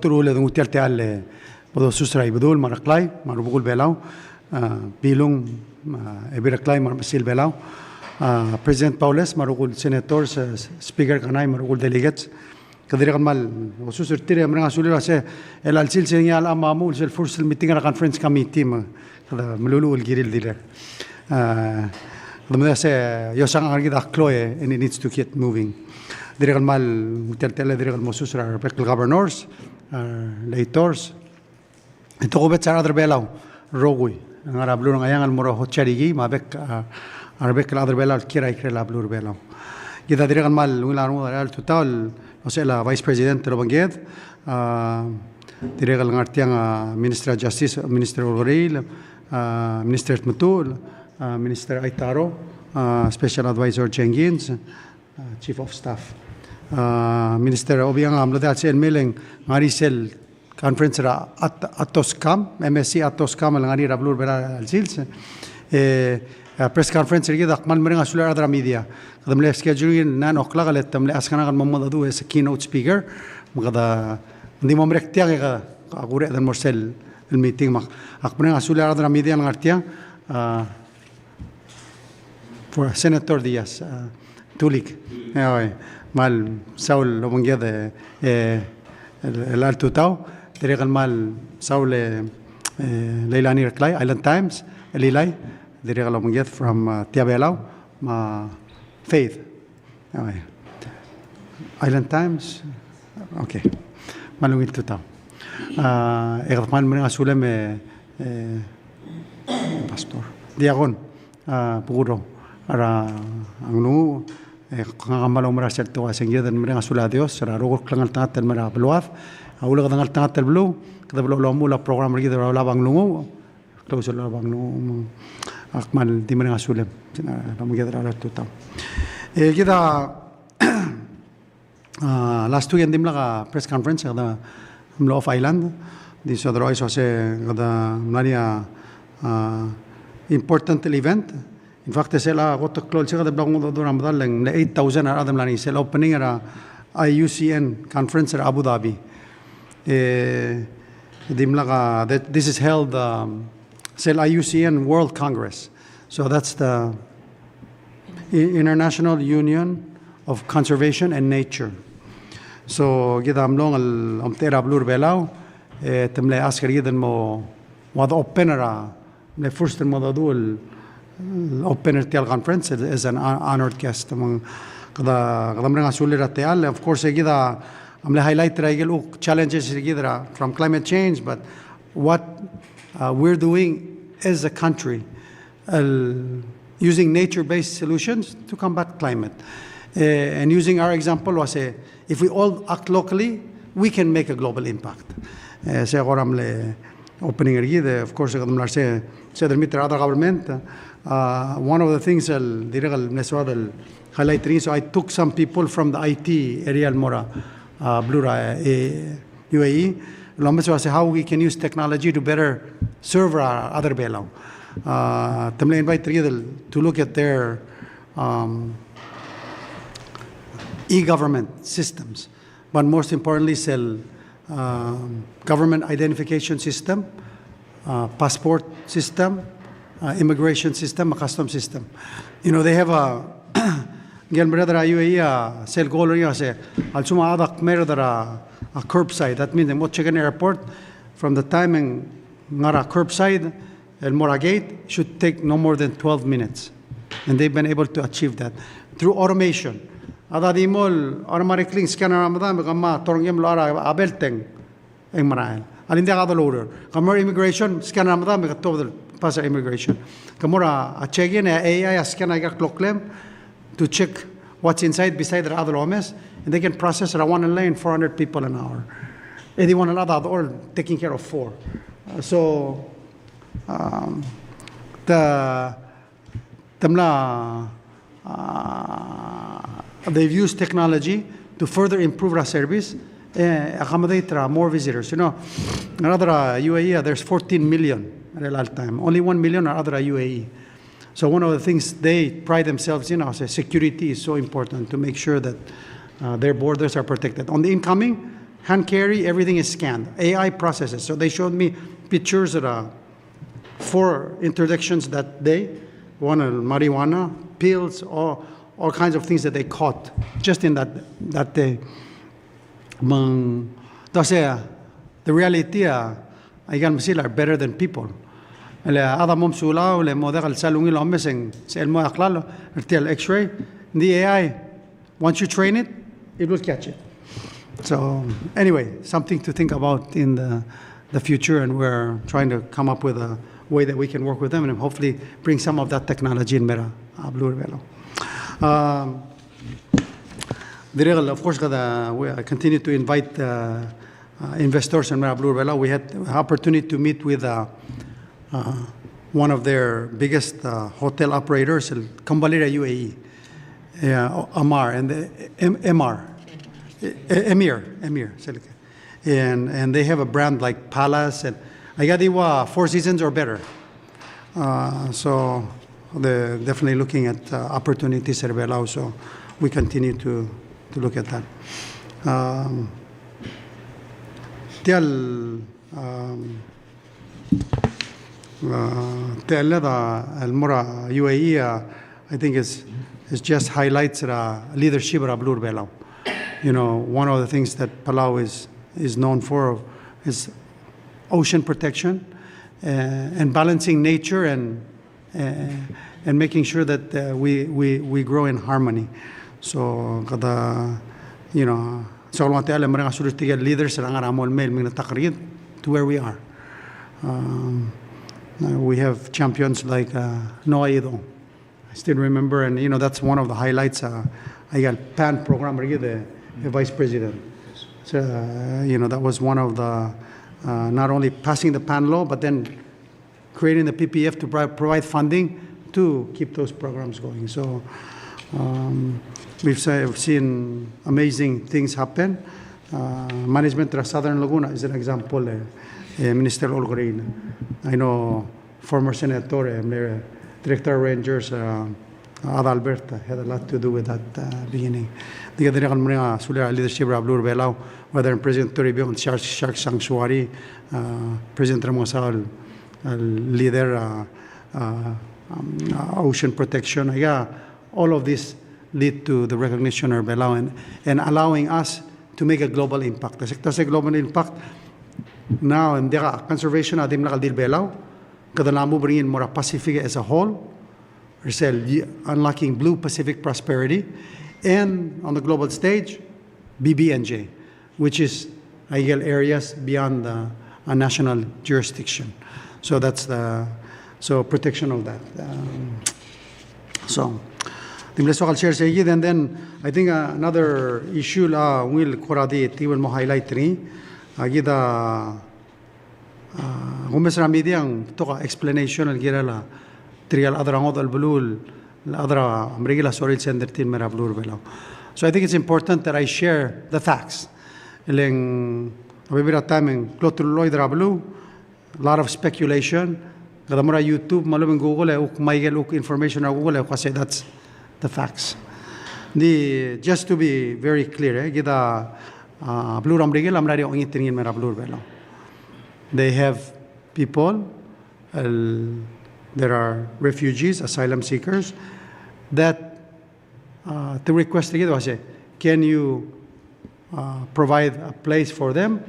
Tulu le ngutial te al bodo susrai bedul maraklay marubul belau bilung ebiraklay marmasil belau President Paules marugul senators speaker kanay marugul delegates كذلك المال وسوس التري أمرنا سولي راسه الألسيل سينيا الأمامو سل فرصة الميتين على conference committee ما هذا ملولو الجيل ديله لما سه يوسان أرجع داخلوه and it needs to get moving ذلك المال متلتلا ذلك المسوس را local governors leitors itu سار أدر بيلاو روغوي أنا بلور عيان المرة هتشاريجي ما بك أربك الأدر بيلاو كيراي كيرا بلور بيلاو إذا ذلك المال ولا نمو رأي توتال o sea, la Vice Presidente Robanged, direga ngartiang Minister of Justice, Minister Oloril, Minister Matul, Minister Aitaro, Special Advisor Jenkins, Chief of Staff. Minister Obiang Amlodal Sel Milling, Marisel Conference Atoscam, MSc Atoscam, Langari Rablur Bera Alzils, press conference رجع دقمان مرينا سولار أدرا media هذا ملأ scheduling نان أخلاق على ملأ أسكان عن محمد أدو as a keynote speaker مقدا دي ممرك تياغ أقول هذا المرسل الميتين ما أقبلنا سولار أدرا media نعرتيا for senator دياس توليك مال ساول لو من جذا الألتو تاو طريق المال ساول ليلاني ركلاي Island Times ليلاي Direct along get from Tiabelau, Faith. Island Times, okay. Malungit to town. Ekman muna sulem pastor. Diagon, puro. Ara angnu kangamal umra serto asengya dan muna sula Dios. Ara rogo klangal tangat dan muna beluaf. Awal kangal tangat dan belu. Kita belu lomula program lagi dari labang lungu. Close labang lungu. أكمل دي من عسولم لما قدر على التوتام كده last week عندي ملقى press conference هذا ملقى في island دي صدر رئيس وسه هذا ملانيا important event in fact سلا قط كلول سه هذا بلغم دور رمضان لين 8000 هذا ملاني سلا opening را IUCN conference أبو ظبي دي ملقى this is held Sel IUCN World Congress. So that's the International Union of Conservation and Nature. So كده عملون الأمتير بلور بلاو تملي أسكر جدا مو وضع أوبنرا من first الموضوع الأوبنر تيال conference is an honored guest among كده مرنا سولي رتيال of course كده عملي highlight رأيجل challenges كده from climate change but what we're doing as a country using nature-based solutions to combat climate. And using our example was if we all act locally, we can make a global impact. Opening of course, other government. One of the things highlight so I took some people from the IT area Mora Blura UAE. How we can use technology to better serve our other belau. Tamle invite to look at their e-government systems, but most importantly, sell government identification system, passport system, immigration system, a custom system. You know, they have a UAE sell goal say alsuma adak merdara a curbside. That means the Mochigan Airport, from the timing ngara curbside, El Mora Gate should take no more than 12 minutes. And they've been able to achieve that through automation. Ada di mall automatically scanner Ramadan begamma torngem lara abelteng eng marael. Alin dia kada loader. Kamor immigration scanner Ramadan begatov pass immigration. Kamora a check in AI scanner ga clocklem to check what's inside beside the other homes. And they can process around 1 lane 400 people an hour. 81 another or taking care of 4. So they've used technology to further improve our service, accommodate more visitors. You know, another UAE there's 14 million at all time. Only 1 million are other UAE. So one of the things they pride themselves in is security is so important to make sure that their borders are protected. On the incoming, hand carry, everything is scanned. AI processes. So they showed me pictures of 4 interdictions that day. One marijuana, pills, all kinds of things that they caught just in that day. The reality, I can see are better than people. هذا ممسولة ولا مودع السالوني لو missing سألمو أقلاله ارتيال X-ray. The AI, once you train it, it will catch it. So anyway, something to think about in the future, and we're trying to come up with a way that we can work with them and hopefully bring some of that technology in Mera Blue Velo. Of course, we continue to invite investors in Mera Blue Velo. We had the opportunity to meet with one of their biggest hotel operators, Kambalira UAE, Amar, and the Emir, and they have a brand like Palace, and I got 4 Seasons or better. So they're definitely looking at opportunities at Palau, so we continue to look at that. المرة UAE, I think is just highlights leadership of Blue Palau. You know, one of the things that Palau is known for is ocean protection and balancing nature and making sure that we grow in harmony. So you know, so leaders to where we are. We have champions like Noaido. I still remember, and you know, that's one of the highlights. I got PAN program, the vice president. So, you know, that was one of the, not only passing the PAN law, but then creating the PPF to provide funding to keep those programs going. So we've seen amazing things happen. Management of Southern Laguna is an example. Minister Olgorin, I know former Senator, Director of Rangers, Adalberta had a lot to do with that beginning. The other leadership of Blue Palau, whether President Toribio, Shark Sanctuary, President Ramosal, leader ocean protection. Yeah, all of this lead to the recognition of Palau and allowing us to make a global impact. That's a global impact. Now, in the conservation, adim nakaldil Palau, kadalamu bring in more Pacific as a whole, unlocking blue Pacific prosperity, and on the global stage, BBNJ, which is areas beyond a national jurisdiction. So that's the protection of that. So I'll share and then I think another issue will highlight agida gumesra media toka explanation algira trial adrango al blue adra amrigila soril sender tin mera blue below. So I think it's important that I share the facts. Leng abibira time en clotruloid blue, a lot of speculation. Kadamura YouTube malum Google uk maigel uk information Google ko say that's the facts. Just to be very clear, gida blue ramrigel amrari ong itingin mera blue below. They have people, there are refugees, asylum seekers, that the request was, can you provide a place for them?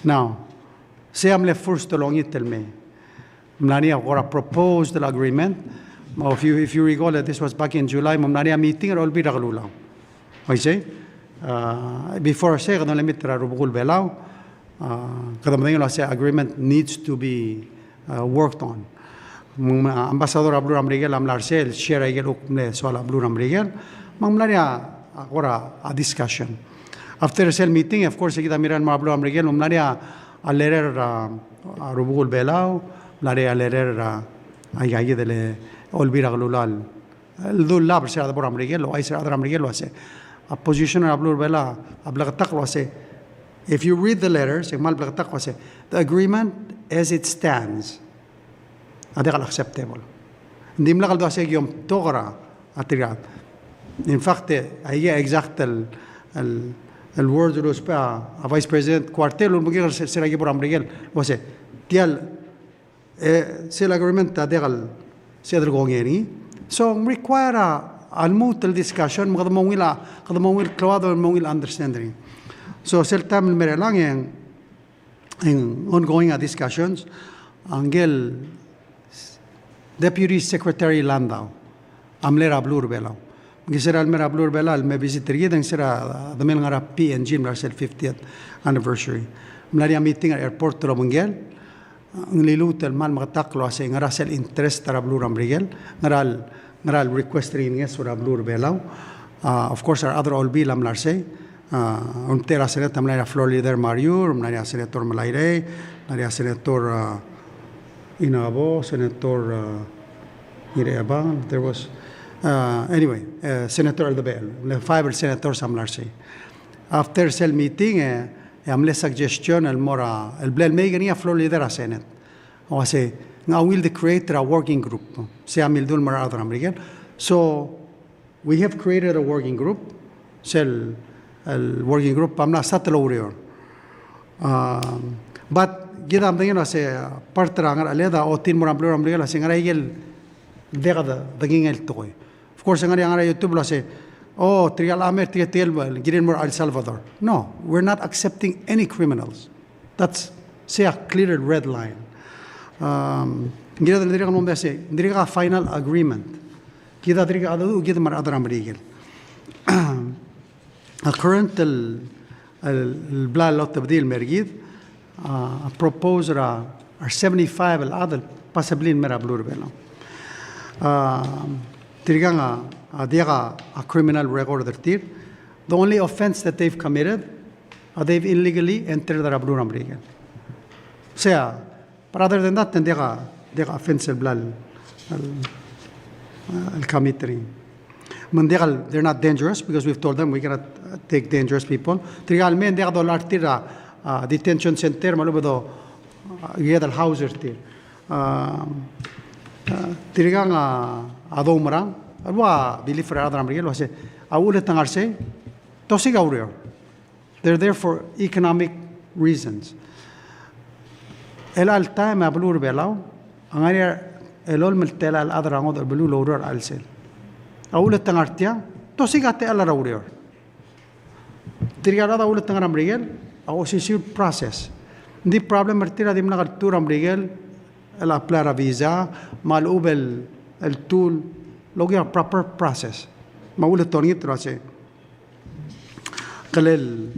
Now, say I'm left first along it, tell me. Mnani agora proposed the agreement. If you recall that this was back in July, Mnani meeting or all be raglulaw. I say, before I say, I don't limit the rubugul belau. Agreement needs to be worked on. Ambassador Abdul Ramrigel Amlarsel share agel ukne so Abdul Ramrigel mamlaria agora a discussion. After a cell meeting, of course, kita miran Abdul Ramrigel mamlaria a letter rubugul belau, laria letter ayay dele olbira glulal. Dul lab se Abdul Ramrigel o ay se Abdul Ramrigel lo hace. A position of Abdul Bela ablagatak lo hace. If you read the letters, the agreement as it stands, acceptable. In fact, I exact el word los pa a Vice President Cuartel un sila gibor amrigel wase tial sila agreement degal sedr gongeri so require الموت الدiscussion مقدم مويل كلوادو مويل understanding so sel tam merelang en ongoing discussions angel Deputy Secretary Landau amlera blur belau gisera almera blur bela alme visitor yedang sera damel ngara PNG mlarsel 50th anniversary mlaria meeting at airport to mungel nglilut el mal magataklo ase ngara sel interest tara blur amrigel ngaral request rin yes for blur belau of course our other all bill amlarse tera senator mlaria floor leader Mariur mlaria senator Malaire mlaria senator Inabo senator Ireaban there was anyway senator Aldebel the 5 senators amlarse after cell meeting amle suggestion el mora el blel meigania floor leader a senate o say now will create a working group se amil dul mara adram rigel so we have created a working group cell el working group amna satlo urior but gidam dingena se partra ngar aleda o tin mora blur amrigel se ngara igel degada daging el toy of course ngara youtube lo se oh trial amer trial girin more El Salvador no we're not accepting any criminals that's say a clear red line gira diriga non bese diriga final agreement kida diriga adu gid mar adram rigel a current el bla lot tabdil mergid a proposer are 75 al adel possibly in mera blur beno diriga diga a criminal record der the only offense that they've committed they've illegally entered the blur rigel sea but other than that, then they are offensive blal al-committee. They're not dangerous because we've told them we cannot take dangerous people. Trial men they are the detention center malubo yed al-houser tir. Tirigang adomrang alwa believe for adram rigel wase awulet tangarse tosig awrio. They're there for economic reasons. El alta ma blur belau angari elol meltela al adra ngod belu loror alsel awul tangartia to sigate ala rawrior tirigara awul tangaram rigel aw sisiu process the problem mertira dimna galturam rigel el apply visa mal ubel el tool logia proper process maul tonit rase qalel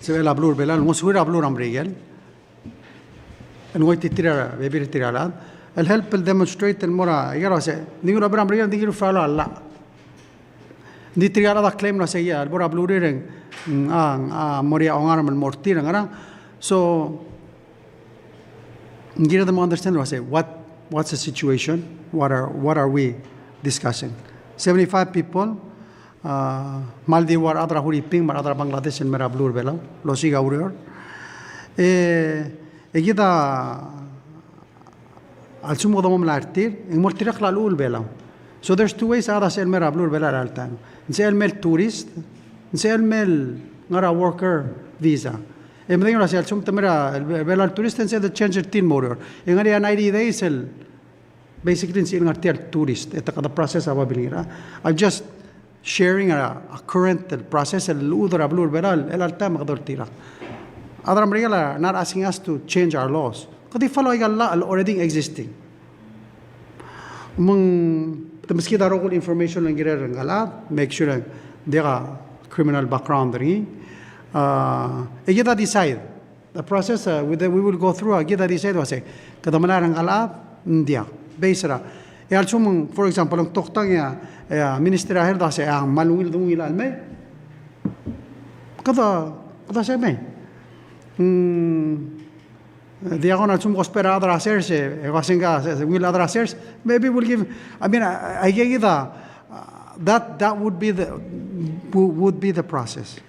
se la blur belal muswira bluram rigel and wait to tira baby tira el help el demonstrate el mora yaro se ninguno abram real ninguno falo alla ni tira da claim no se ya el bora bluriren moria onarm el mortira ngara so ngira them understand was say what's the situation what are we discussing 75 people maldi war adra huri ping mar adra Bangladesh en mera blur bela lo siga urior Egida al sumo domom l'artir en mortirak la lul bela so there's two ways ada sel mera blur bela al time sel mel tourist sel mel ngara worker visa e me digo sel sum tamera bela al tourist en sel the change tin motor en ngari 90 days el basically in ngartial tourist eta kada process aba bilingra I'm just sharing a current process el udra blur bela el al time qador tira Adram Rigala not asking us to change our laws. Because they follow law already existing. The mosquito local information and get make sure they are criminal background. Get decide. The process we will go through. Get decide was say. Kadamala ang alad India. Basera. For example, ang toktang ya minister herda say ang malungil dungil alme. Kada say me. Diagonal some gospera other hacerse, will other hacerse. Maybe we'll give. I mean, I get you that would be the process.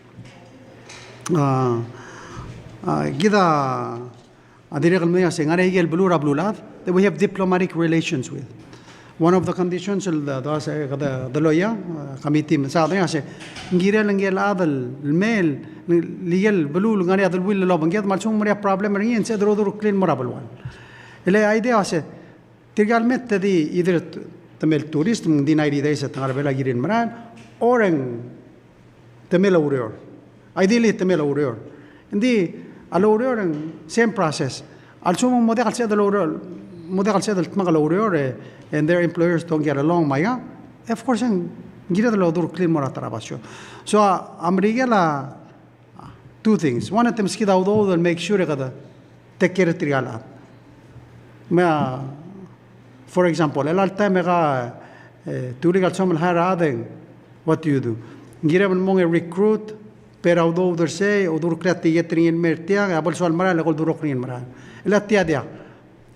Gida, adirek almeya saying, "Are higel blura blulad." That we have diplomatic relations with. one of the conditions the lawyer committee sa adanya se ngire langel adal mail legal belul ngari adal will lo bangiat malchung maria problem ring se dro clean morable one ele idea se tirgal mette di either tamel tourist mung dinai di desa tangar bela girin maran orang tamel aurior ideally tamel aurior indi alaurior same process also model se alaurior model se magal aurior and their employers don't get along maya of course gira the lodur clean mora tarabasyo so amrigela two things one of them skida udo make sure kada take care triala ma for example el time ga turigal somel haraden what do you do gira mon recruit per udo der say udur krati yetrin mertia abol sol mara le gol duro clean mara la tia dia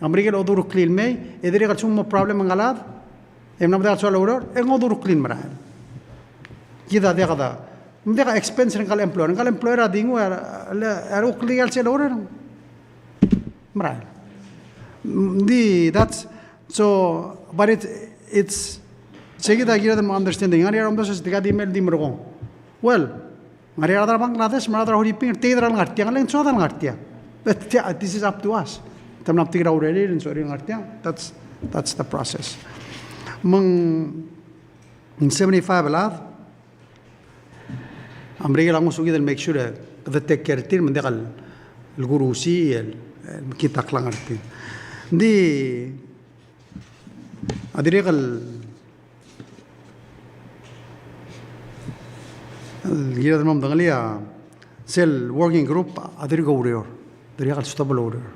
amrigel udur clean me edire gal sumo problem ngalad emna bda sol uror en udur clean mara kida dia kada mdega expense ngal employer adingu aro clean sel uror mara that's so but it's seguida gira them understanding ari aram dos diga email dimro well mari adar Bangladesh mara horiping tidral ngartia ngalen sodan ngartia but this is up to us tamnap tigra ureli and sorry ngartia that's the process in 75 alad amriga lango sugi del make sure that take care tir mendegal el gurusi el kita klangarti di adiregal gira del mom dangalia sel working group adirigo urior dirigal stable urior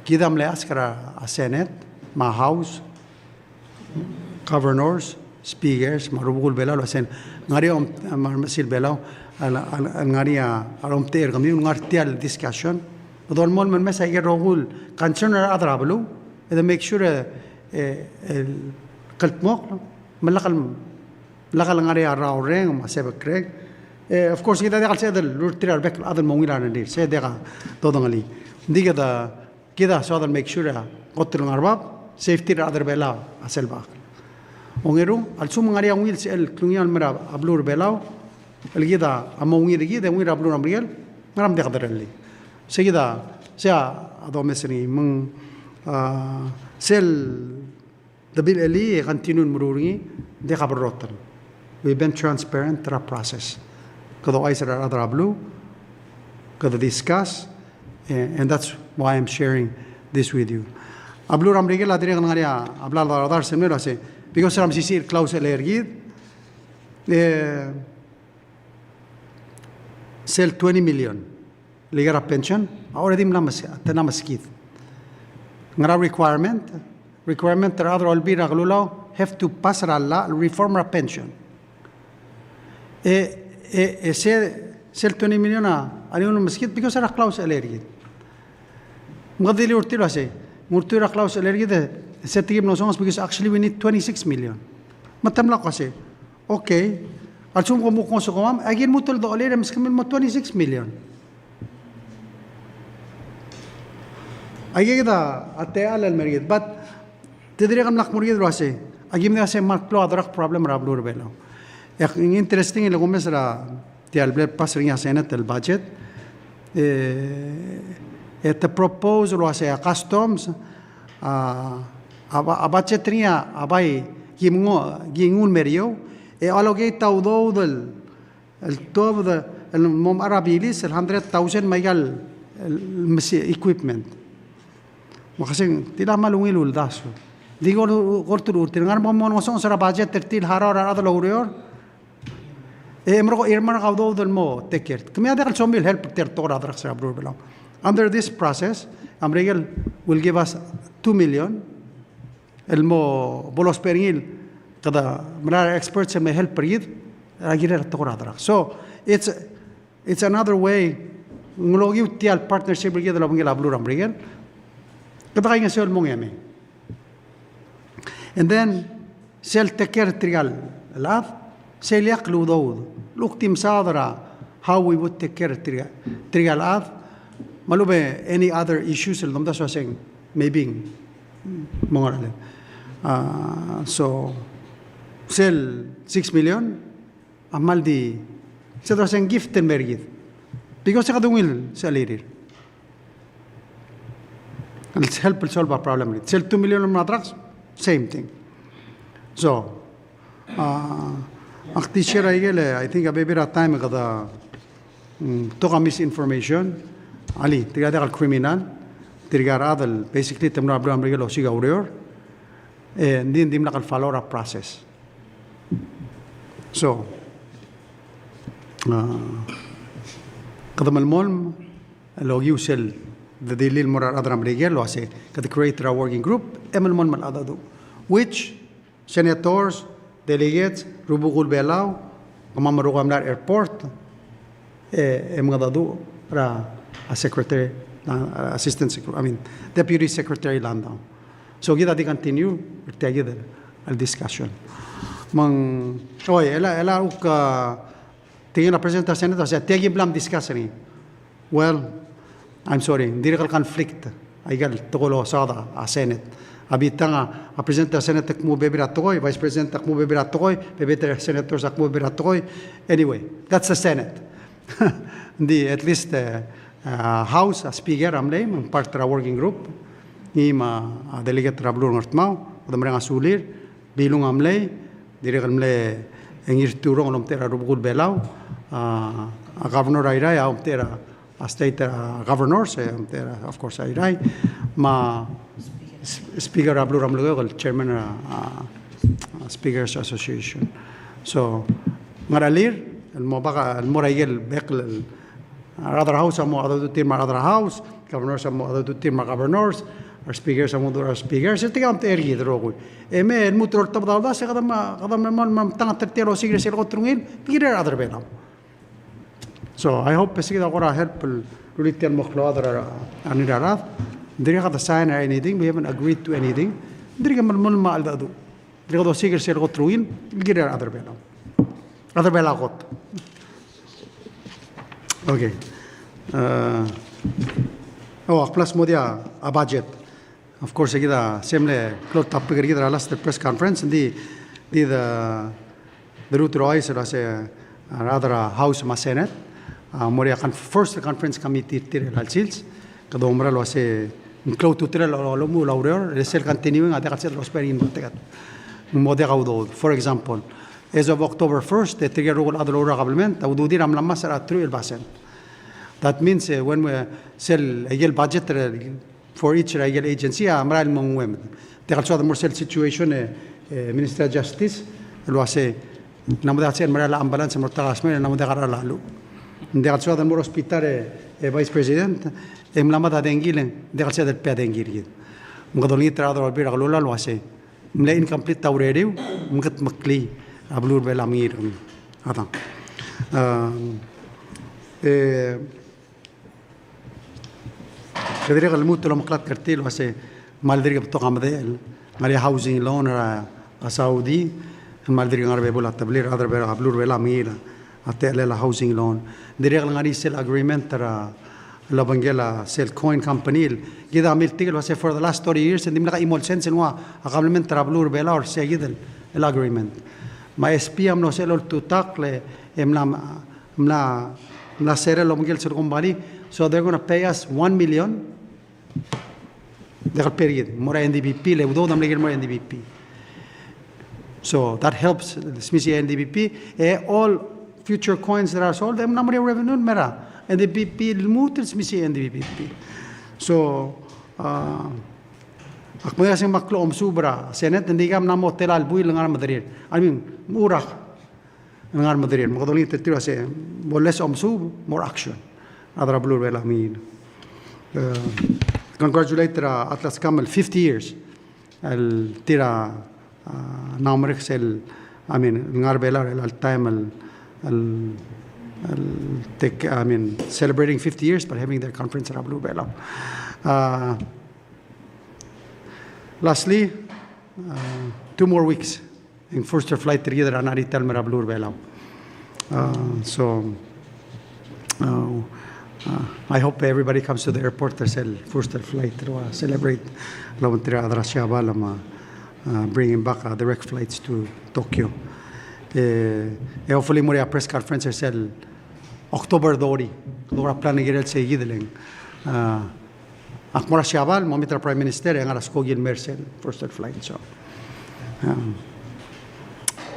kida amle askara a senate ma house governors speakers marubul belalo sen ngari masil belao ngaria arom ter kami ngartial discussion dol mol men mesa ger rogul concern adrablu ida make sure kaltmok malakal ngari araureng ma sebekreg of course kida degal sedel lurtirar bek adal mongilana dir sedega dodongali diga da kida so that make sure gotul ngarbab safety other bela aselba ongeru al sum ngari angil sel klungial mera ablur belao el gida amongir gida ngir ablur amriel ngaram de qadarli seguida sea adomesni mung sel dabil eli continue mururi de qabrrotan we've been transparent through process kada aisara adra blue kada discuss and that's why I'm sharing this with you ablur amrigel adire ngaria abla dar semelo ase because ram sisir clause elergid sell 20 million ligar pension already tanamaskid ngara requirement rather all be raglulo have to pass alla reform a pension sell 20 million ani uno maskid because era clause elergid mgadili urtilo ase murtura clause elergid setting no songs because actually we need 26 million matamla kasi okay alsum ko mo so komam agin mo tol do olere miskamil mo 26 million agida ate al mergid but tidri kam lak murgid rase agim ne ase marklo adrak problem rablur belo interesting lo mesra ti alble pasringa senat el budget et proposal was a customs abachetria abai gingun merio e allocate todo el todo el mom arabilis el 100,000 magal equipment wakasin tila malungil uldaso digo gortur tingar mom no son sara budget tertil harara adlo urior emro irman gawdo del mo teker kemia de sombil help ter tora adrak sa bro belau under this process amregel will give us 2 million elmo bolos peril kada mara experts may help perid agire tora adrak so it's another way ngologi utial partnership rigid la bangela blur amregel kada kay ngasol mongeme and then sel teker trial laf sel yaqlu dawd luktim sadra how we would take care trial laf malube any other issues el namda so saying maybe mongorale So, sell 6 million, amal di, sa terus yang gift and mergit. Because sa kadungil sa lirir. Let's help solve our problem. Sell 2 million of matraks, same thing. So, akti share I think a baby time kada toka misinformation. Ali, tiga criminal, tiga adal basically temna abram regalo siga urior. And then dim nakal follow up process. So, kada malmol logi usel the dilil morar adram regalo ase kada create a working group emalmol mal adadu which senators delegates rubugul belau kamamaruqam nar airport emgadadu ra a secretary assistant secretary, I mean deputy secretary landau. So kita di continue terjadi al discussion. Mang ela tingin na presenter senator sa tegi blam discussion. Well, I'm sorry, hindi ka conflict. Ay gal tukulo sada a senate. Abitanga a presenter senator mo bebira tokoy, vice president mo bebira tokoy, bebiter senator sa mo bebira tokoy. Anyway, that's the senate. Di at least house a speaker amlay mang part tra working group. Ni ma delegate rablur ngartmao, kadamrang asulir, bilong amlay, direk amlay engir turong om tera rubugul belau, a governor airai om tera a state governor se om tera of course airai, ma speaker rablur amlay chairman speakers association. So ngaralir el mobaka el moraigel bekl other house amo other team other house, governors amo other team governors. Our speakers, our speakers. Ito yung tergi drogo. Me el mutrol tabdalda se kadam man tanga tertero sigre se ko trungin pigir other benam. So I hope sigida gora help rulitian moklo other anirarat. Diri ka sign or anything. We haven't agreed to anything. Diri ka man ma aldadu. Diri ka sigre se ko trungin pigir other benam. Other belakot. Okay. Plus mo dia a budget. Of course, kita semle close topic kita last the press conference the route rois se rather house ma senate moria first conference committee tir alsils kada umra lo se close to tir lo mu laureur le sel continuing at the los perin tegat modera for example as of October 1st the trigger rule adlo government awdu dir am lamma sara through basen. That means when we sell a budget for each agency, amral mongwem. The also the more situation, Minister of Justice, lo say, namudachen marala ambulance mortagasme, namudagara lalu. The also the more hospital, Vice President, emlamada dengilen, the also the pedengiri. Mgadoli trado albira lula lo say. Mle incomplete taureu, mgat makli, ablur belamir. Adam. Kediri kalau mutu lo maklat kertil wase maldiri kebetok amde ngari housing loan a Saudi maldiri ngarbe bola tablir adar bera ablur bela mira ate la housing loan diri kalau ngari sell agreement tera la bangela sell coin company gida amil tigel wase for the last 30 years and dimla imol sense nwa agreement tera ablur bela or se gidel el agreement ma SPM no sell to takle mla sere lo bangel ser company. So they're going to pay us 1 million. They'll pay more NDBP. Le udo dam legir more NDBP. So that helps. Smisi NDBP. All future coins that are sold, them number of revenue mera. NDBP mutil smisi NDBP. So akmaya sing maklo sobra Senate hindi kam namo telal buil ngar madrir. I mean murah ngar madrir. Makadoli tetiro se less more action. Adra blur vela mean. Congratulate Atlas Kamel 50 years. El tira naumrik sel. I mean ngar vela al time celebrating 50 years but having their conference at blue vela. Lastly, 2 more weeks in first flight together anari telmer blur vela. I hope everybody comes to the airport to sell first flight to celebrate la montera adrasya bala bringing back direct flights to Tokyo. Hopefully, more press conference sel October dori. Dora plan girel se yideling. Akmora Shabal, Momitra Prime Minister, and Araskogin Mersel first flight. So,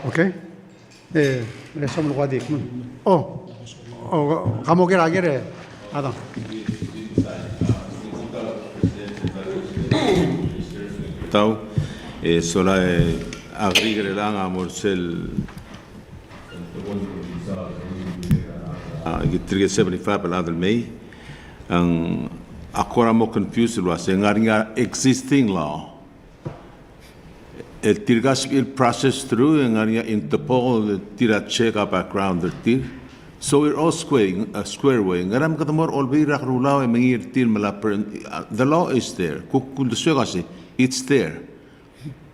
okay. Oh, kamu kira kira ada. Tau, sola agrigere langa morsel. Gitrige 75 palad May. Ang akora mo confused was nga existing law. El tirgas il process through nga Interpol tira check up background tir. So we're all square way. Ngaram katamor olbira krulaw e mangir tir malaper. The law is there. Kukul kasi it's there.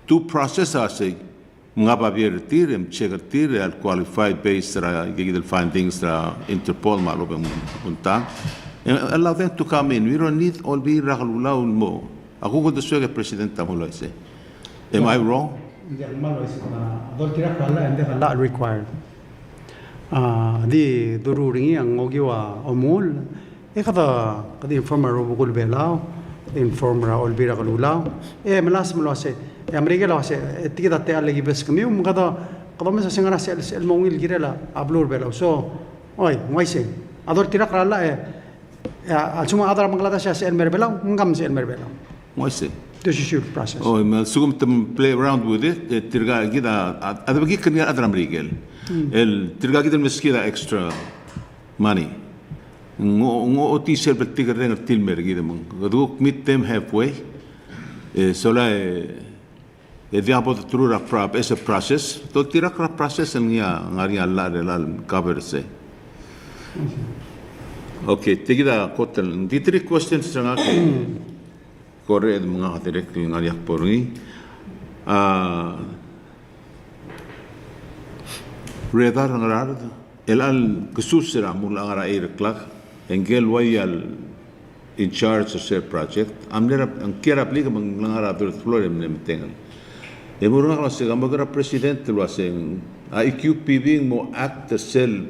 To process asi nga babier tir em check tir al qualified based gigil findings Interpol malobang punta. Allow them to come in. We don't need olbira krulaw mo. Ako kung the president tamulo ise. Am I wrong? Not required. Di dururingi ang ogiwa omul. Kada informer robukul belao, informer olbira kalulaw. Malas mo se. Amerika lo se. Tikita te alagi bes kami kada mesa singara se el mongil girela ablur belao. So, oi, moise. Ador tirak rala alsuma adar Bangladesh se el merbelao, ngam se el merbelao. Moise. This is your process. Oh, sugum to play around with it. Tirga gida. Ada bagi kanya adar Amerika. El tirga kita meskida extra money. Ngo oti sel betikar dengan tilmer gitu mong. Kaduk meet them halfway. Sola dia apa tu rak prap as a process. To tirak rak process nga ngari Allah relal cover se. Okay, tigida kotel. Di three questions nga kore mga direct ngari akporngi. Redar ngarar el kesusira mula ngara air clock engel wayal in charge of their project amnera angkera aplica ngara dur flore mtengal e murang la se gamagara president lo asen IQPB mo act sel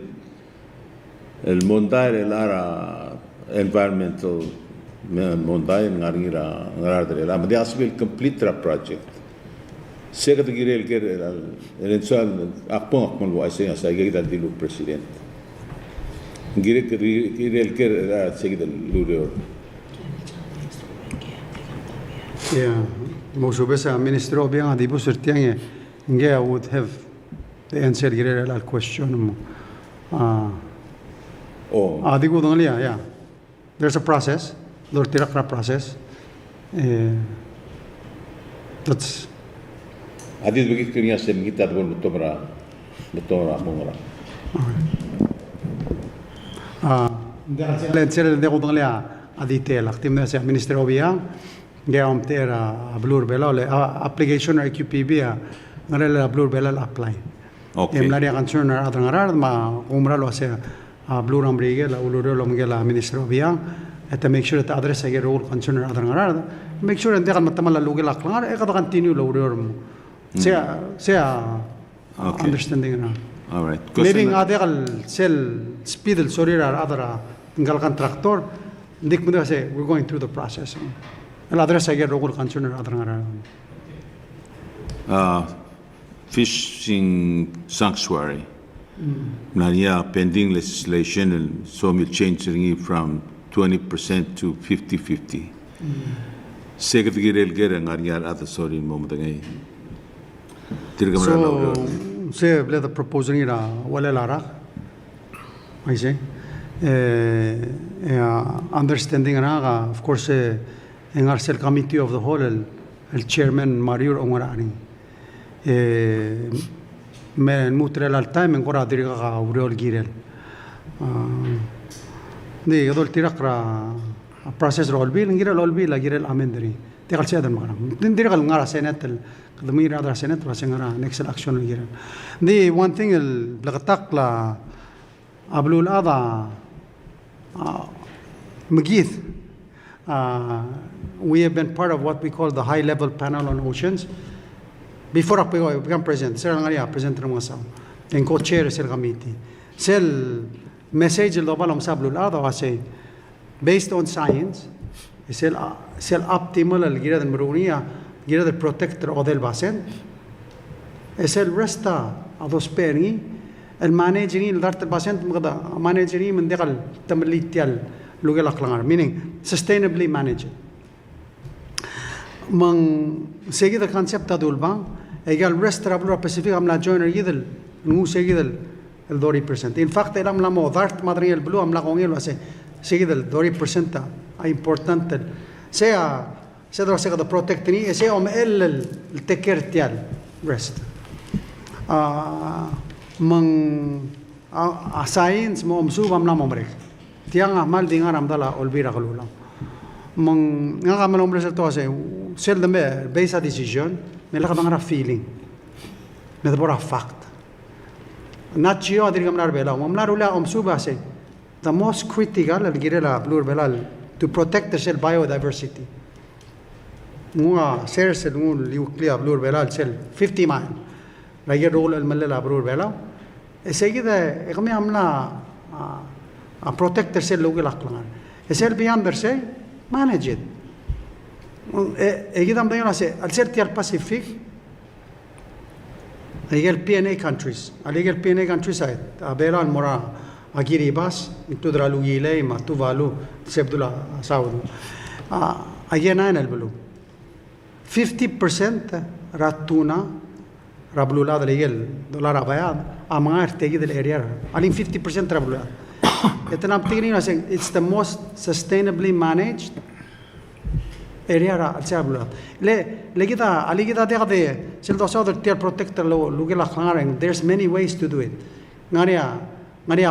el mondar el ara environmental mondar ngarira ngarar de la media will complete the project. Sega de girel ger el ensal akpon akpon lo asen asa gida dilu president girel ger sega de luro. Yeah, most of us minister obiang adibu sertiang nge would have the answer girel al question mo. Adigu donglia, yeah. There's a process, lor tirak process. That's Adit bagi kiriya sem kita dulu betomra mongora. Lenser de godanglia adite laktim se minister obia geom tera blur belole application IQPB ngare blur belal apply. Okay. Em laria concern adang arar ma umra lo se blur ambrige la uluro lo ngela minister obia to make sure that address age role concern adang arar make sure ende kan matamala lugela klar e kada continue lo uluro Sea understanding na. All right. Maybe adel sell speed el sorira adara ngal contractor dik mo say we're going through the process. El address ay rogol concern adara fishing sanctuary. Nanya pending legislation and so we're changing it from 20% to 50-50. Secretary Elger and Ariar at the sorry moment again. So, say, let the proposal in Wale Lara. I say, understanding, of course, in our cell committee of the whole, el chairman Mario Ongarani. Men mutrel al time and Gora Diriga Uriol Girel. The adult tirakra process roll bill and Girel all bill, like Girel Amendri. They are said, then Dirigal Ngara Senatel. The Mira other Senate was in next election year. The one thing Blagatakla Ablul Ada Magith. We have been part of what we call the high level panel on oceans. before ako become president, sir nga niya, president ng mga sao. And co-chair sir committee. Sel message do ba sa blulado kasi based on science, sel optimal al gira del marunia, gira del protector o del basen. Sel resta a dos perni el managing il dart basen magda managing من دقل تمليتيال lugar laklangar, meaning sustainably manage it. Mang seguida concept adul bang egal rest traveler Pacific amla joiner yidel ngu seguida el 20%. In fact elam la mo dart madri el blue amla con el ase seguida el 20% a importante sea se dro se da protect ni e se om el tekertial rest. Mang a science mo subam la momrek tiang amal dingar amdala olbira kalulang mang nga kamal ombre sa to ase sel de me base a decision me la kabang feeling me da bora fact not chio adir gamlar bela mamlar ula suba ase the most critical al girela blur belal to protect the cell biodiversity nga ser sel ngul liuklia blur belal cell 50 mile la yerol al malala blur bela seguida e come amla a protect the cell lugar laklangan e cell beyond the cell manage it e gidam dayon ase al ser tiar Pacific el PNA countries el PNA countryside abera mora agiribas intudra lugile ma tuvalu sebdula saudu ayena en el blu 50% ratuna rablula de legal dollar abayad amanga ertegi del area alin 50% rablula etanam tigni saying it's the most sustainably managed area al sabla le kita ali kita de sel do south tier protector lo lugela khangareng there's many ways to do it ngaria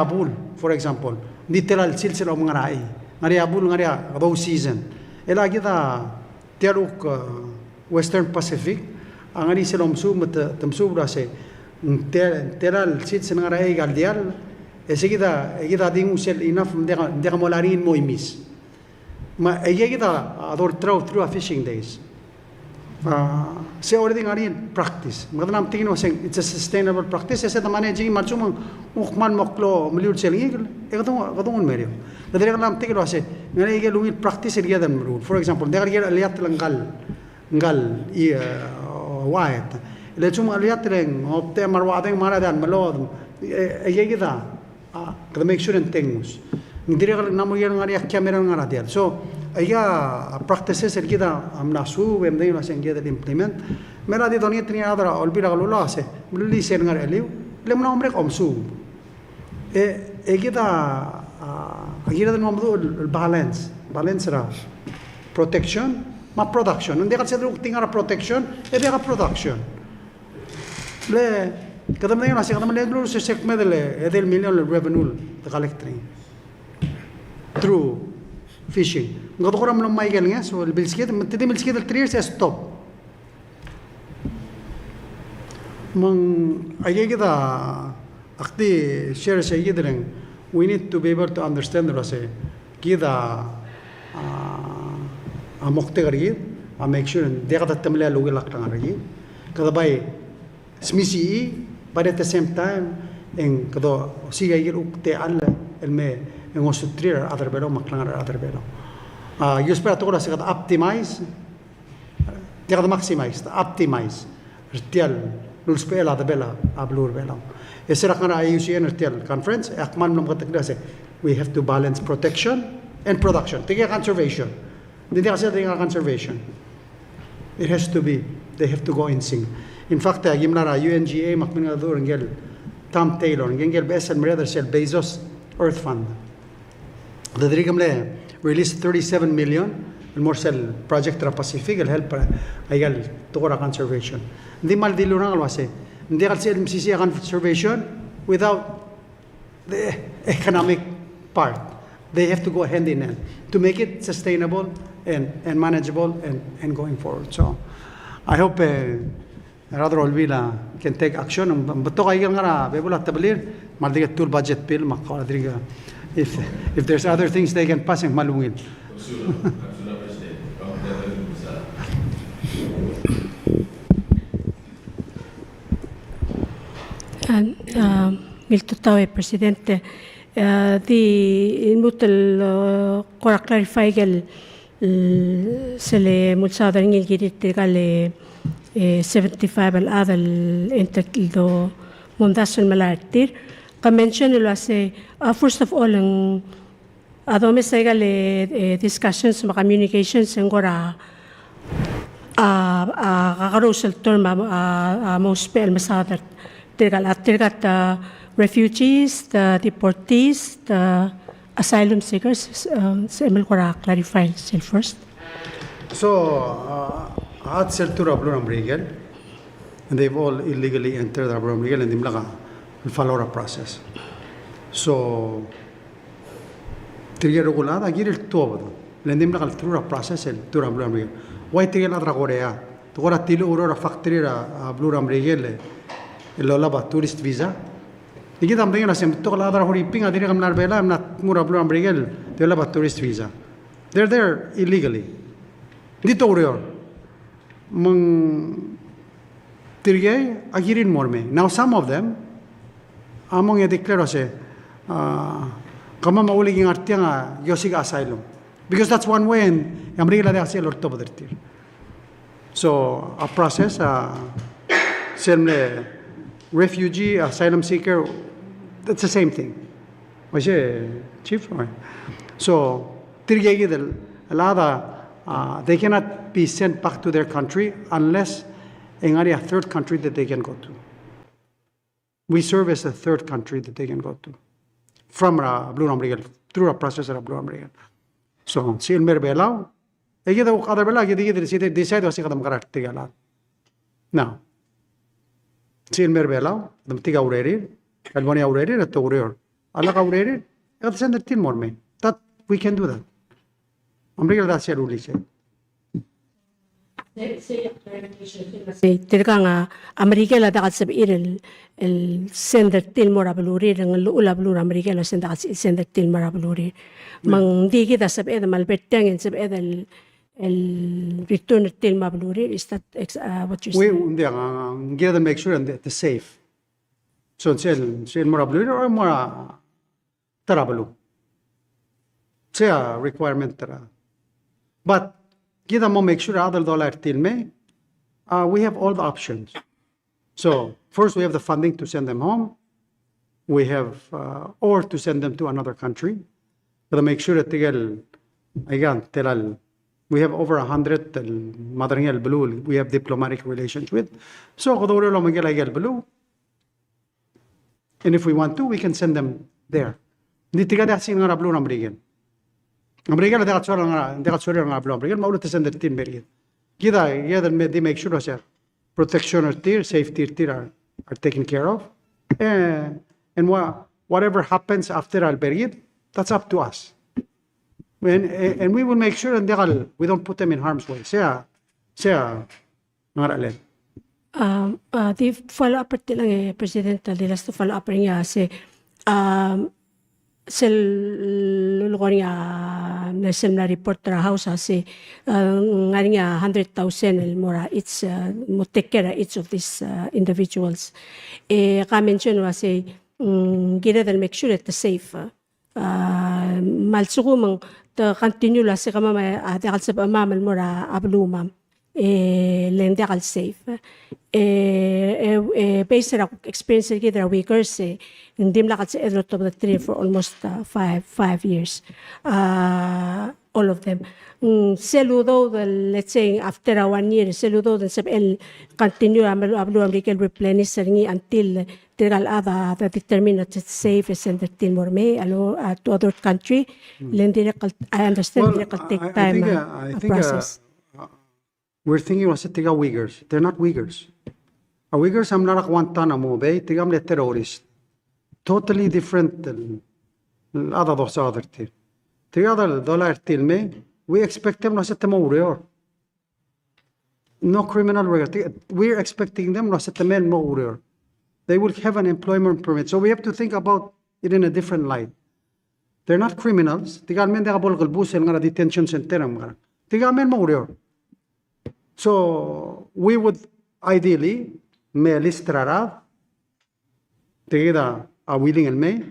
abul for example literal silsila mga rai ngaria abul ngaria about season ela kita tiaruk western pacific angani selom sum tamsub rase teral silsila ngarai galdial kita dingu sel enough ndeka molarin mo imis ma kita ador through a fishing days se already ngari practice madanam tingin saying it's a sustainable practice se managing marchumang ukman moklo meliur selingil gadong merio dadre kalam tingin ase ngari ge lungil practice ria dan rule for example there ge aliat ngal i white le chuma aliat reng opte marwadeng maradan malod kita kada make sure tengus ndire kal namo yer ngari camera ngara dia so aya practices el kita amna su bem dei na sengge de implement mera di doni tni adra olbira galula se mulli ser ngari aliu lemna omre komsu kita agira de nomdo el balance ra protection ma production ndi kal sedru tingara protection e bega production le kada na yun kasi kada malaglo sa sekme del million revenue the collecting through fishing ngado ko ram lang maigal nga so el bilskit matidi bilskit el 3 years stop mang ay kita akti share sa yidren we need to be able to understand the rase kita amokte gari make sure de kada tamla lugi lakang gari kada bay smisi but at the same time en kado siga ir ukte alla el me en osutrir other belo maklangar other belo yo espero to se kada optimize te kada maximize optimize rtial lul spela da bela ablur bela esera kana IUCN rtial conference akman nom katakda se we have to balance protection and production tiga conservation hindi kasi tiga conservation it has to be they have to go in sync. In fact, gimnara UNGA makmingador ngel Tom Taylor ngel BSL Merida Sel Bezos Earth Fund. The drigamle released 37 million and more sel project ra Pacific el help ayal tora conservation. Hindi mal dilurang alwase. Hindi kal sel MCC conservation without the economic part. They have to go hand in hand to make it sustainable and manageable and going forward. So I hope rather Olvila can take action. But to kayo nga bebula tablir maldiga tool budget bill makadriga if there's other things they can pass ang malungil. Milto tawe presidente di mutel kora clarify gel sele mulsada ngil girit gale 75 al adal entertildo mondasul malartir mention lo ase first of all ang adome sa gale discussions ma communications ngora kakarusal term most pel masadar tirgat refugees, the deportees, the asylum seekers. Sa emel ko clarify still first. So, at sel to Rabluram Regal, and they've all illegally entered Rabluram Regal, and dimlaka follow a process. So, tirga regulada giril tuwa dimlaka through a process el to Rabluram Regal. Why tirga ladra Korea? To kora tilo urora factory Rabluram Regal Lola tourist visa. Dikit am tingin asem to kala adar hori pinga dire kam narbela am not mura blue ambrigel they lola tourist visa. They're there illegally. Dito urior. Mang tirgay agirin morme. Now some of them among ya declare se kama mauli ging artia nga yosiga asylum. Because that's one way and ambrigela de asel or top there. So a process selmle refugee, asylum seeker, that's the same thing. Was Chief? So, they cannot be sent back to their country unless in a third country that they can go to. We serve as a third country that they can go to from Blue Rambrigal, through a process of Blue Rambrigal. So, si Elmer Palau, decide was now. Si Elmer Palau, the Tiga Ureri, Albania Ureri, at Urior. Alaka Ureri, at send the tin more me. That we can do that. I'm real that's your rule. Tirga America la dagat sab irel el sender til morabuluri ang lula blur America la sender til morabuluri mang di kita sab ed malbetang sab ed el return til morabuluri is that what you say? We get them make sure and they're safe. So sell morabuluri or more tarabalu. It's a requirement. But give them make sure other dollar till May. We have all the options. So first we have the funding to send them home. We have or to send them to another country. But make sure that they get again we have over 100 Madaringel Blue we have diplomatic relations with. So Blue. And if we want to, we can send them there. Blue America they got Blue America mau send the team beri. They make sure that protection or tier, safety tier are taken care of. And whatever happens after Alberid, that's up to us. And we will make sure and we don't put them in harm's way. The follow up lang President the last follow up niya si sel national na report tra house si nga 100,000 el mora it's mo take care each of these individuals ka mention was say gina del make sure that the safe malsugo mang to continue la si kama adal sa mama mora ablumam lende al safe based on experience kita weekers hindi lakat sa edro to the tree for almost 5 years all of them saludo let's say after 1 year saludo the sab el continue ablu american replenish until tiral ada determine that it's safe and send it more me to other country lende I understand it take time I think process. We're thinking was it tiga Uyghurs. They're not Uyghurs. A Uyghurs am not Guantanamo Bay, tigam le terrorist. Totally different other dos other thing. Tiga dollar till me, we expect them no set them over. No criminal record. We're expecting them no set them over. They will have an employment permit. So we have to think about it in a different light. They're not criminals. Tiga men de abol galbus el ngara detention center am ngara. Tiga men over. So we would ideally may listrara together are willing and may.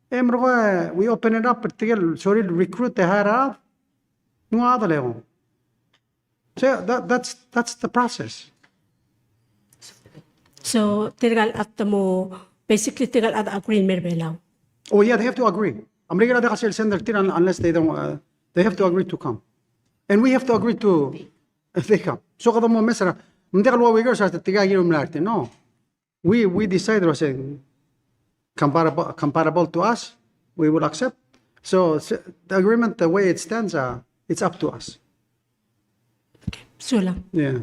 We open it up, particularly, sorry, recruit the higher up. So that's the process. So, tiragal at mo, basically tiragal at agree merbelaw. Oh yeah, they have to agree. Amerika na kasi sender tiran unless they don't, they have to agree to come. And we have to agree to, if they come. So kada mo mesra, hindi ka luwa Uyghurs sa tigagin mo natin. No. We decide was comparable to us, we will accept. So the agreement, the way it stands, it's up to us. So lang. Yeah.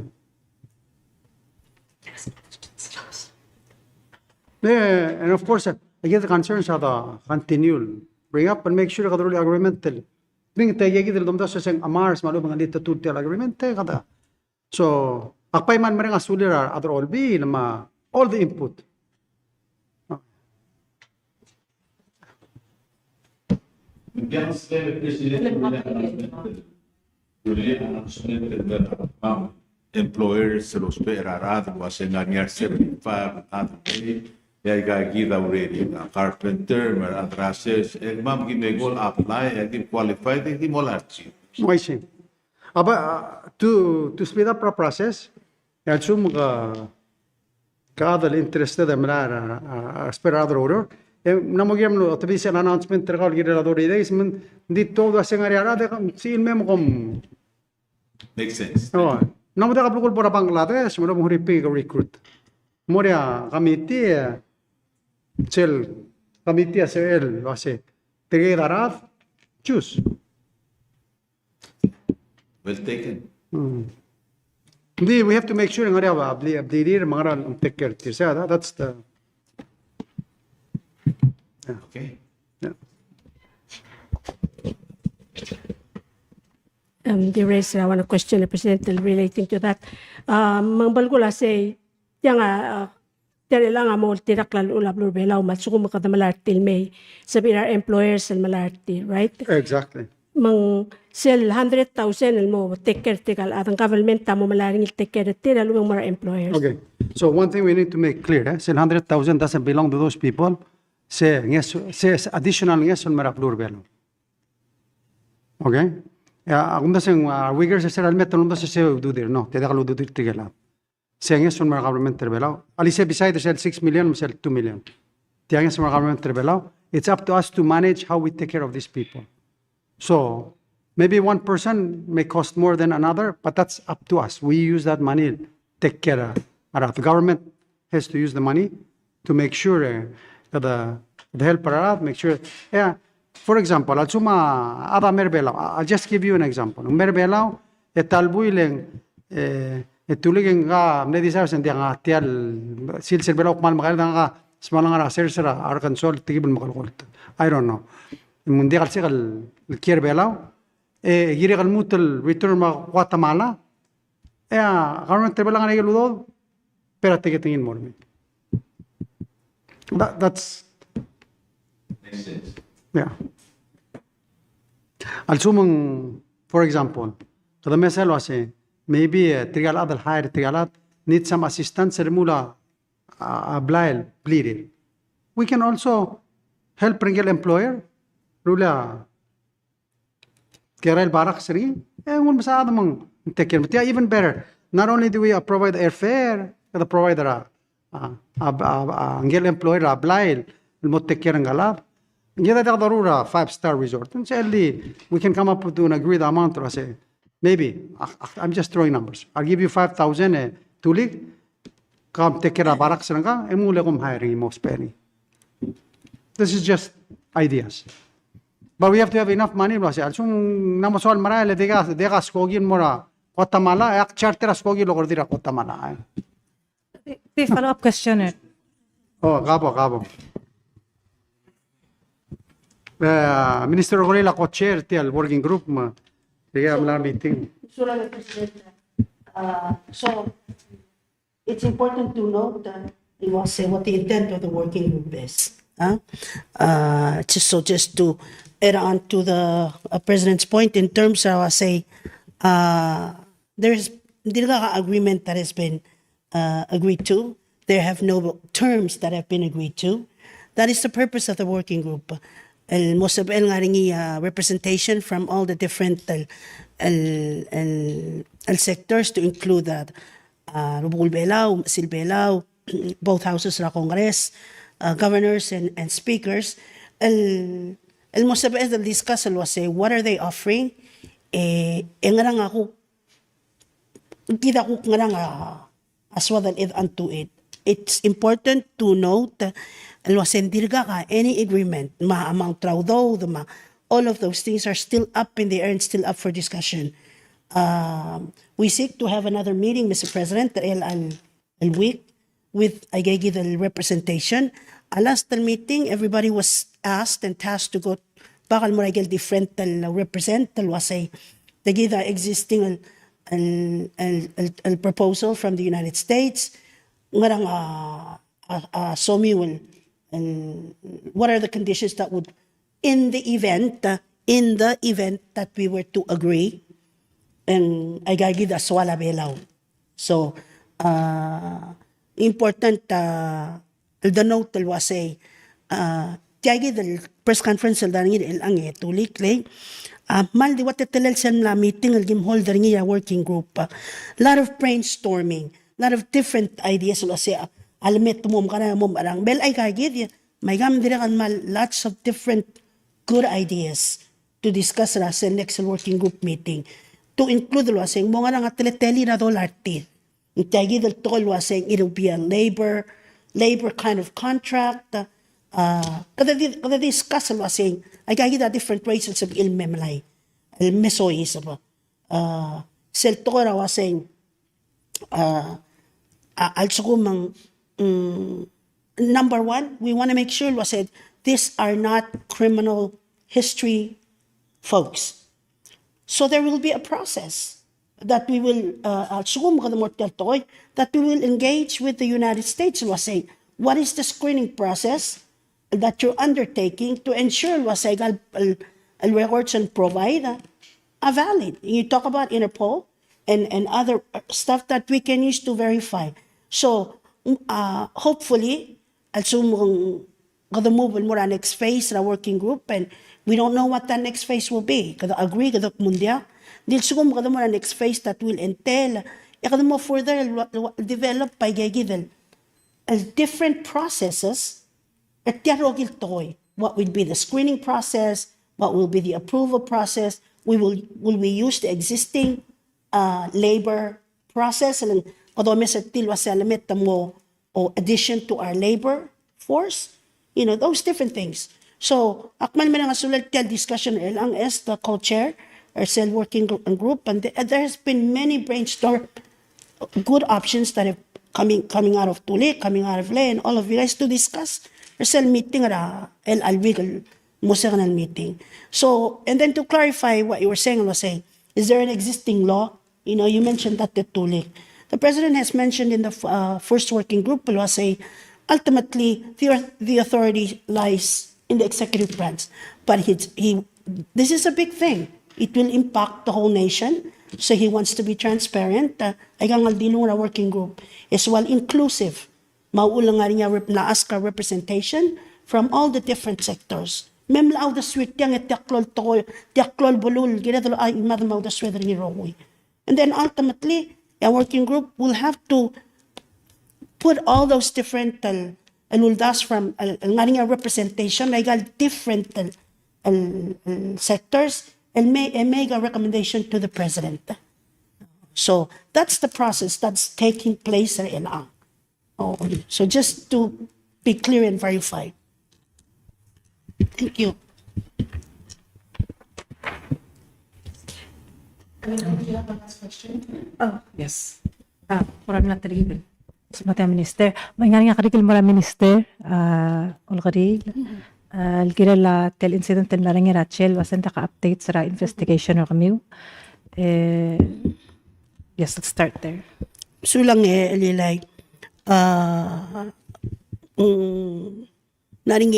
Yeah, and of course, I get the concerns of the continual bring up and make sure that the agreement bring the yagi del domda sa amars malu mga dito tutel agreement kada. So, akpay man maring asulir other all be na all the input. Employers se los perará, was en ganar 75 ya gagi already carpenter madrases mam ginegol apply and qualified and molarchi. I see. Aba to speed up our process, ya sum kadal interested amra esperado order. Namo gem no tabi se announcement tergal gira do days men di todo asengari ara de si mem kom Makes sense. oh namo da kapul por Bangladesh mo mo ripi recruit moria committee cel committee sel wase tege darat choose. Well taken. We have to make sure ngari abdirir mangaral take care tirsa that's the Okay. yeah. They raised one question, President, relating to that. Mang balgula say, yang tira lang mo tirak lalo ulap lurbelaw matsuko makadamalartil may sabi our employers and malarti, right? Exactly. Mang sell 100,000 mo take care tikal at ang government tamo malaring take care tira lumang mga employers. Okay. So one thing we need to make clear, say 100,000 doesn't belong to those people. Say yes, says additional yes on marapur belo. Okay? Agunda sing Uyghurs sa almet tulong sa say do there no. Teda kalu do there tigala. Say yes on government terbelaw. Ali say beside sell 6 million, sell 2 million. Tiang yes on government terbelaw. It's up to us to manage how we take care of these people. So maybe one person may cost more than another, but that's up to us. We use that money take care of. The government has to use the money to make sure the helper make sure. Yeah. For example, al suma ada merbelaw. I'll just give you an example. Merbelaw etalbuileng etuligeng ga nedisar sen dia ngatial sil serbelaw mal makal nga smalang ara sersera Arkansas tigibul makal. I don't know. Mundi kal sigal kier belaw giri kal mutel return ma Guatemala. Government terbelaw nga ngeludo pero tingin mo. That's Makes sense. yeah. Alsumang, for example, kada mesel wase maybe trigalad al hire trigalad need some assistance remula blail bleeding. We can also help ringel employer rula kerel barak sri un masada mang take care. Even better. Not only do we provide airfare, kada provide angel employer a blail mo take care ng galad. Yada da darura 5-star resort. And say, we can come up with an agreed amount or say, maybe, I'm just throwing numbers. I'll give you 5,000 tulig, come take care of barracks and emule kom hiring mo spending. This is just ideas. But we have to have enough money. Alsung namasol marale degas kogin mora Guatemala, ak charter askogi lo dira Guatemala. The follow-up question. Oh, gabo. Minister Gorilla co-chair the working group ma kaya amla meeting. So it's important to note that you will say what the intent of the working group is. Just to add on to the president's point in terms of say there's agreement that has been agreed to. There have no terms that have been agreed to. that is the purpose of the working group. Most of nga rin representation from all the different sectors to include that Rubul Belao, Sil Belao, both houses of Congress, governors and speakers. Most of the discussion was what are they offering? Nga ako kita ko nga as well as unto it. It's important to note sendirga ka any agreement among traudo all of those things are still up in the air and still up for discussion. We seek to have another meeting, Mr. President, a week with the representation. Last meeting, everybody was asked and tasked to go bakal mo different represent was the existing proposal from the United States. Ngarang SOMI will what are the conditions that would in the event that we were to agree and ay gagid aswala belaw. So important the note was tiagi the press conference dang ang tulik lay mal di wat telel sen la meeting al game holder niya working group lot of brainstorming, lot of different ideas lo say almet mom kana mom arang bel ay kagid may gam dire kan mal lots of different good ideas to discuss ra sa next working group meeting to include lo say mo nga teleteli na $10 tiagi del tol was saying it will be a labor kind of contract. Kada discuss lo saying ay kagida different races of ilmemlay mesoy sa sel tora was saying also kumang number one we want to make sure was said these are not criminal history folks, so there will be a process that we will that we will engage with the United States was saying what is the screening process that you're undertaking to ensure records and provide a valid. You talk about Interpol and other stuff that we can use to verify. So hopefully, also gonna move mo next phase na working group and we don't know what that next phase will be. Kada agree kada mundia. Dil sugum kada mo next phase that will entail. Kada mo further develop by gigidel different processes. What will be the screening process? What will be the approval process? Will we use the existing labor process and or addition to our labor force? You know, those different things. So, akman man ang asulat discussion lang as the co-chair or cell working group and there has been many brainstorm good options that have coming out of Tuli, coming out of Lay, and all of you guys to discuss. Cell meeting al-alwigal musakanal meeting. So, and then to clarify what you were saying, is there an existing law? You know, you mentioned that the Tuli. The president has mentioned in the first working group, ultimately the authority lies in the executive branch. But this is a big thing. It will impact the whole nation. So he wants to be transparent. Ayang aldilong na working group is well inclusive. Mauulang nga niya na-ask our representation from all the different sectors. Memlaaw da sweet yang tiaklol bulul, ginadalo ay imadamaw da sweet rin rowi. And then ultimately, a working group will have to put all those different aluldas from nga niya representation, like different sectors, and make a recommendation to the president. So that's the process that's taking place in ang. So just to be clear and verified. Thank you. Do you have a last question? Oh, yes. Maraming lang talaga. Mata Minister. May nga karikil maraming Minister. Ulkaril. Kira la tel incident na lang Rachel wasan ka-update sa investigation o kami. Yes, let's start there. So lang Lilay. Naring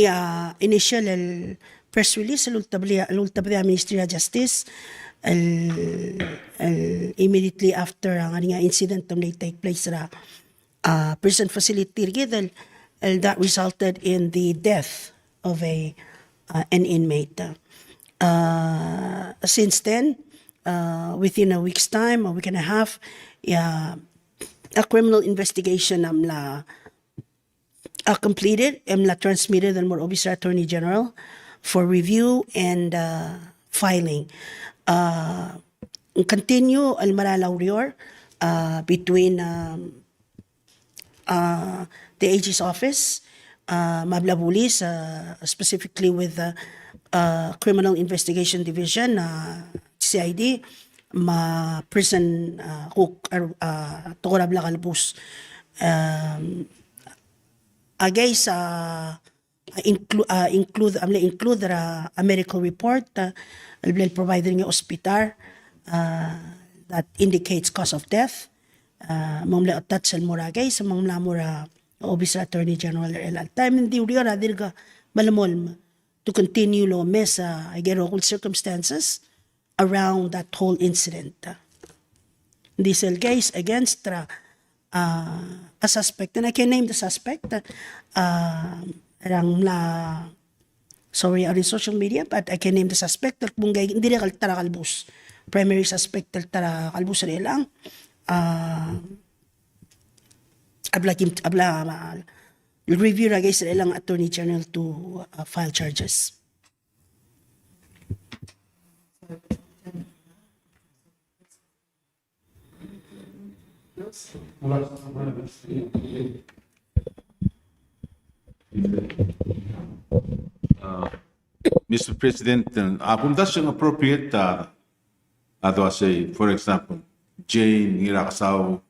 initial press release al-ultabli Ministry of Justice immediately after ang incident na take place sa prison facility gidel and that resulted in the death of an inmate. Since then, within a week's time, a week and a half, a criminal investigation completed and transmitted and more Officer Attorney General for review and filing. Continue al Maralaurior between the AG's office, Mablabulis, specifically with the Criminal Investigation Division, CID, prison hook, Tokorabla Kalbus. Guys, include a medical report, providing a hospital that indicates cause of death. Mamla attach sa mura guys, mamla mura Office Attorney General at time hindi uriya radir malamol to continue lo mesa all circumstances around that whole incident. This case against a suspect, and I can name the suspect. Sorry, on social media, but I can name the suspect. Hindi rin tara kalbus. Primary suspect tara kalbus rin lang. Review ra guys rin lang Attorney General to file charges. Mr. President, kung that's yung appropriate, ato say, for example, Jane Ngirakasaw,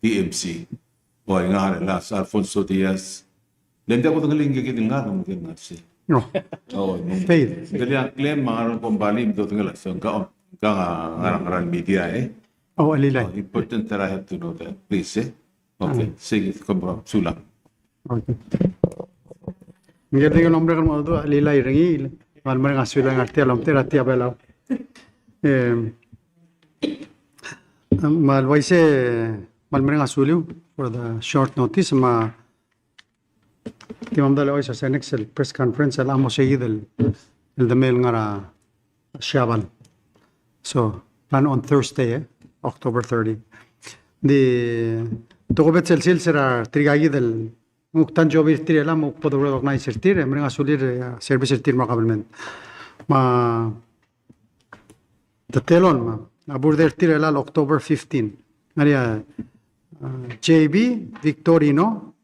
TMC, o nga rin sa Alfonso Diaz, hindi ako tangaling gagitin nga nung nga siya. No. Oo. Faith. Dali ang claim, mga rin pong balim, ito tangalang sa ngarang media Oh, alilay. Important that I have to know that, please. Okay, sige, sulang. Okay. Miguel yung nombre kan mo do alilay ringi. Malmar nga sulang arte alam tira tia belaw. Malwaise malmar nga suliu for the short notice timam dala hoy sa next press conference alamo seguid el mail nga Shaban. So, plan on Thursday, October 30. Tokobet sera trigagi del muktan jobi tire la muk podo recognize tire mrenga sulir service tire makabalment. The telon abur der tire la October 15. Maria JB Victorino.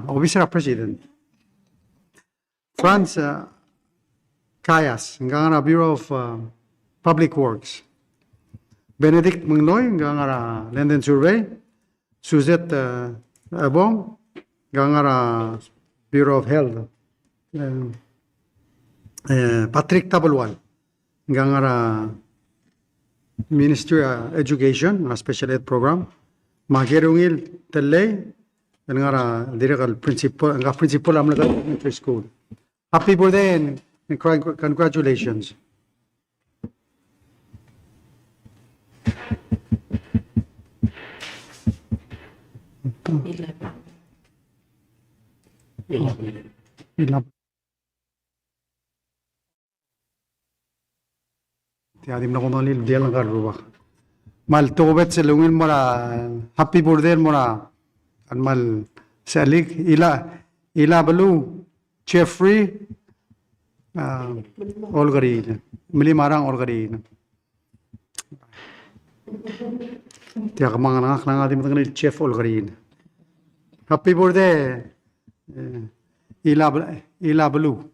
Officer President. France Kayas, nga Bureau of Public Works. Benedict Mungnoy, nga Land and Survey. Suzette Abong, nga Bureau of Health. Patrick Tabalwan, nga Ministry of Education, Special Ed Program. Magirungil Telay, nga direct principal, nga principal amla elementary school. Happy birthday and congratulations. Tiadim na kumalil dia lang karuba. Mal tobet selungin mora happy birthday mora mal salik ila balu Jeffrey Olgari mili marang Olgari tiya kamang anak nang ating matanggal Chef Olgari happy birthday ila balu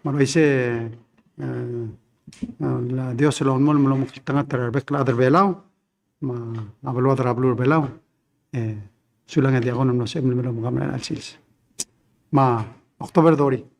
maroise la Dios se lo onmol mo kita ngatar bekla adar belaw ma abalu adar ablu belaw sulang di ako ng nosem mo kamera alsis ma October 30